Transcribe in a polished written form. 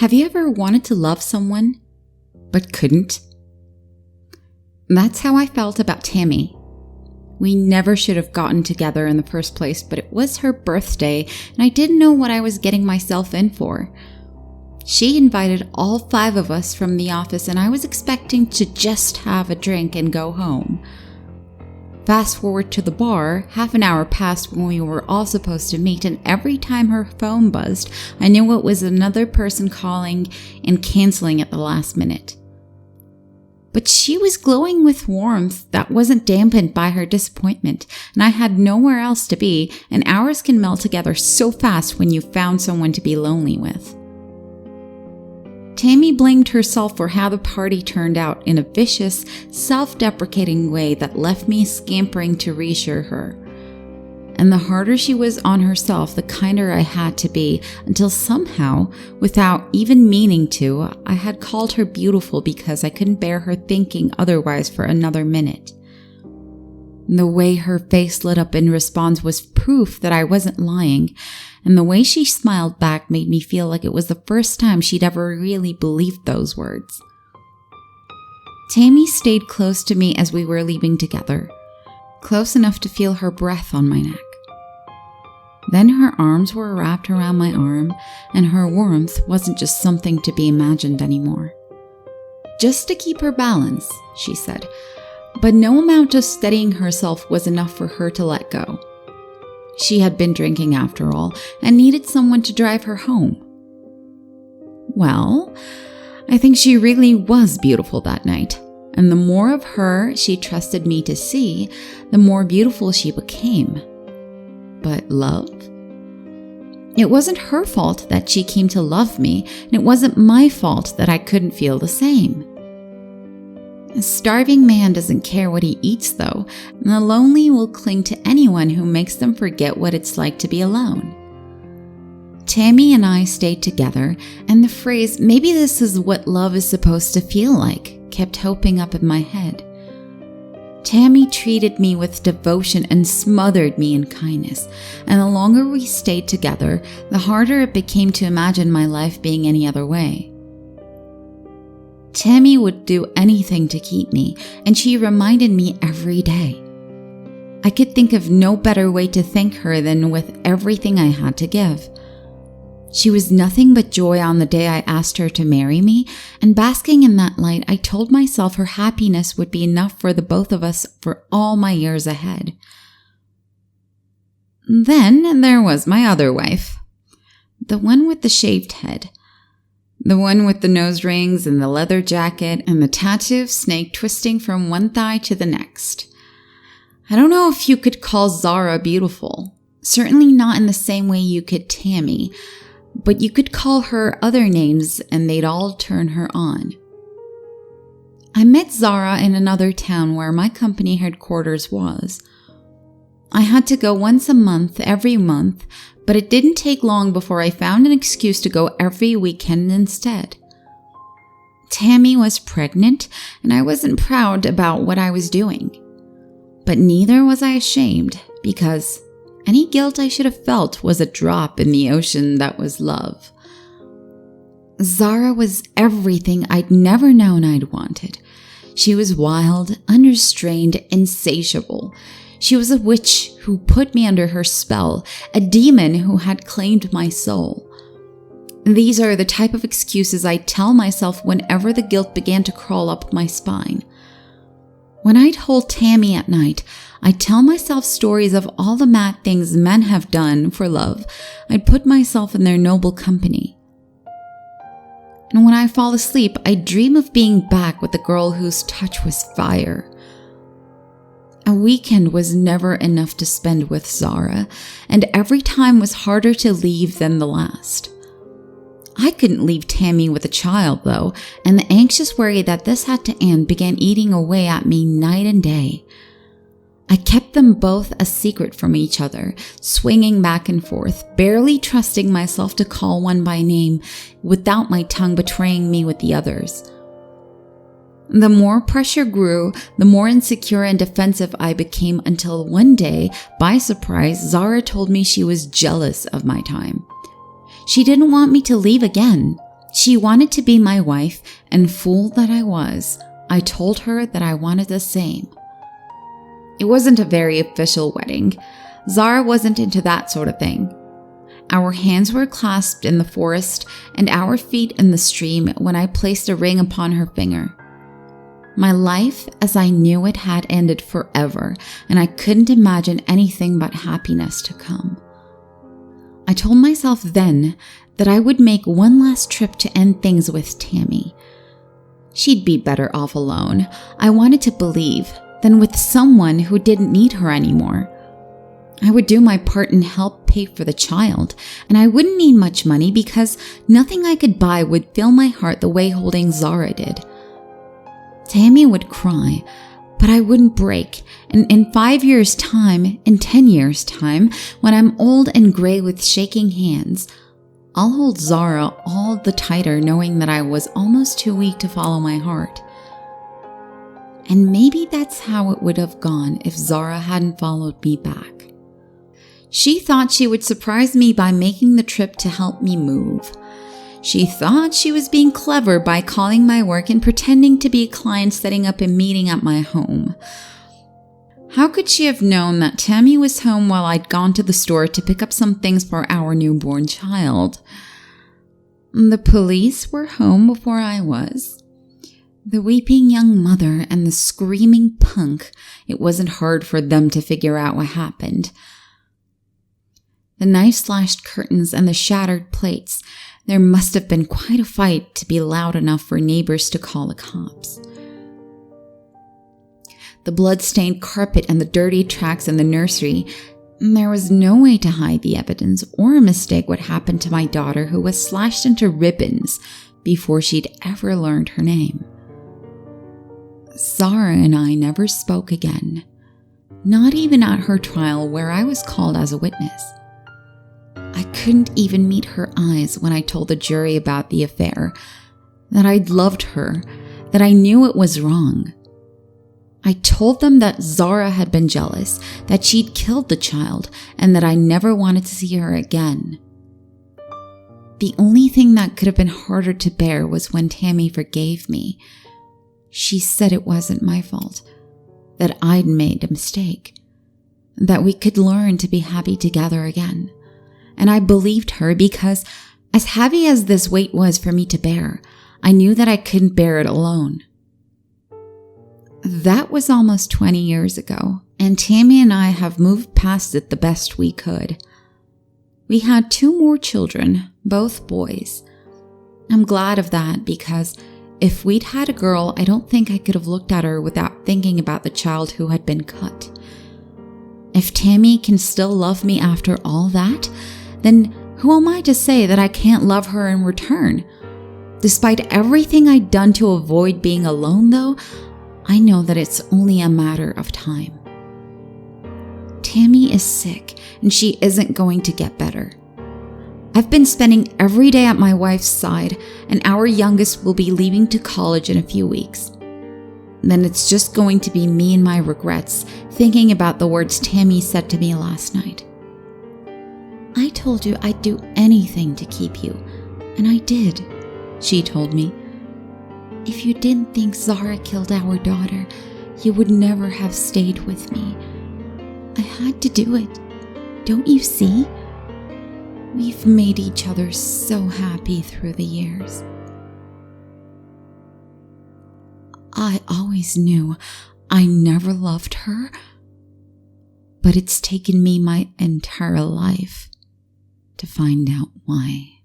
Have you ever wanted to love someone, but couldn't? That's how I felt about Tammy. We never should have gotten together in the first place, but it was her birthday, and I didn't know what I was getting myself in for. She invited all 5 of us from the office, and I was expecting to just have a drink and go home. Fast forward to the bar, half an hour passed when we were all supposed to meet, and every time her phone buzzed, I knew it was another person calling and canceling at the last minute. But she was glowing with warmth that wasn't dampened by her disappointment, and I had nowhere else to be, and hours can melt together so fast when you've found someone to be lonely with. Tammy blamed herself for how the party turned out in a vicious, self-deprecating way that left me scampering to reassure her. And the harder she was on herself, the kinder I had to be, until somehow, without even meaning to, I had called her beautiful because I couldn't bear her thinking otherwise for another minute. The way her face lit up in response was proof that I wasn't lying, and the way she smiled back made me feel like it was the first time she'd ever really believed those words. Tammy stayed close to me as we were leaving together, close enough to feel her breath on my neck. Then her arms were wrapped around my arm, and her warmth wasn't just something to be imagined anymore. "Just to keep her balance," she said. But no amount of steadying herself was enough for her to let go. She had been drinking after all, and needed someone to drive her home. Well, I think she really was beautiful that night, and the more of her she trusted me to see, the more beautiful she became. But love? It wasn't her fault that she came to love me, and it wasn't my fault that I couldn't feel the same. A starving man doesn't care what he eats, though, and the lonely will cling to anyone who makes them forget what it's like to be alone. Tammy and I stayed together, and the phrase, "maybe this is what love is supposed to feel like," kept hopping up in my head. Tammy treated me with devotion and smothered me in kindness, and the longer we stayed together, the harder it became to imagine my life being any other way. Tammy would do anything to keep me, and she reminded me every day. I could think of no better way to thank her than with everything I had to give. She was nothing but joy on the day I asked her to marry me, and basking in that light, I told myself her happiness would be enough for the both of us for all my years ahead. Then there was my other wife, the one with the shaved head. The one with the nose rings and the leather jacket and the tattoo of snake twisting from one thigh to the next. I don't know if you could call Zara beautiful. Certainly not in the same way you could Tammy, but you could call her other names and they'd all turn her on. I met Zara in another town where my company headquarters was. I had to go once a month, every month, but it didn't take long before I found an excuse to go every weekend instead. Tammy was pregnant, and I wasn't proud about what I was doing. But neither was I ashamed, because any guilt I should have felt was a drop in the ocean that was love. Zara was everything I'd never known I'd wanted. She was wild, unrestrained, insatiable. She was a witch who put me under her spell, a demon who had claimed my soul. These are the type of excuses I tell myself whenever the guilt began to crawl up my spine. When I'd hold Tammy at night, I'd tell myself stories of all the mad things men have done for love. I'd put myself in their noble company. And when I fall asleep, I dream of being back with the girl whose touch was fire. A weekend was never enough to spend with Zara, and every time was harder to leave than the last. I couldn't leave Tammy with a child, though, and the anxious worry that this had to end began eating away at me night and day. I kept them both a secret from each other, swinging back and forth, barely trusting myself to call one by name without my tongue betraying me with the others. The more pressure grew, the more insecure and defensive I became until one day, by surprise, Zara told me she was jealous of my time. She didn't want me to leave again. She wanted to be my wife, and fool that I was, I told her that I wanted the same. It wasn't a very official wedding. Zara wasn't into that sort of thing. Our hands were clasped in the forest and our feet in the stream when I placed a ring upon her finger. My life as I knew it had ended forever, and I couldn't imagine anything but happiness to come. I told myself then that I would make one last trip to end things with Tammy. She'd be better off alone, I wanted to believe, than with someone who didn't need her anymore. I would do my part and help pay for the child, and I wouldn't need much money because nothing I could buy would fill my heart the way holding Zara did. Tammy would cry, but I wouldn't break, and in 5 years' time, in 10 years' time, when I'm old and gray with shaking hands, I'll hold Zara all the tighter knowing that I was almost too weak to follow my heart. And maybe that's how it would have gone if Zara hadn't followed me back. She thought she would surprise me by making the trip to help me move. She thought she was being clever by calling my work and pretending to be a client setting up a meeting at my home. How could she have known that Tammy was home while I'd gone to the store to pick up some things for our newborn child? The police were home before I was. The weeping young mother and the screaming punk, it wasn't hard for them to figure out what happened. The knife-slashed curtains and the shattered plates, there must have been quite a fight to be loud enough for neighbors to call the cops. The blood-stained carpet and the dirty tracks in the nursery, there was no way to hide the evidence or mistake what happened to my daughter who was slashed into ribbons before she'd ever learned her name. Zara and I never spoke again, not even at her trial where I was called as a witness. I couldn't even meet her eyes when I told the jury about the affair, that I'd loved her, that I knew it was wrong. I told them that Zara had been jealous, that she'd killed the child, and that I never wanted to see her again. The only thing that could have been harder to bear was when Tammy forgave me. She said it wasn't my fault, that I'd made a mistake, that we could learn to be happy together again. And I believed her because, as heavy as this weight was for me to bear, I knew that I couldn't bear it alone. That was almost 20 years ago, and Tammy and I have moved past it the best we could. We had 2 more children, both boys. I'm glad of that because if we'd had a girl, I don't think I could have looked at her without thinking about the child who had been cut. If Tammy can still love me after all that, then who am I to say that I can't love her in return? Despite everything I'd done to avoid being alone, though, I know that it's only a matter of time. Tammy is sick, and she isn't going to get better. I've been spending every day at my wife's side, and our youngest will be leaving to college in a few weeks. Then it's just going to be me and my regrets, thinking about the words Tammy said to me last night. I told you I'd do anything to keep you, and I did, she told me. If you didn't think Zara killed our daughter, you would never have stayed with me. I had to do it. Don't you see? We've made each other so happy through the years. I always knew I never loved her, but it's taken me my entire life to find out why.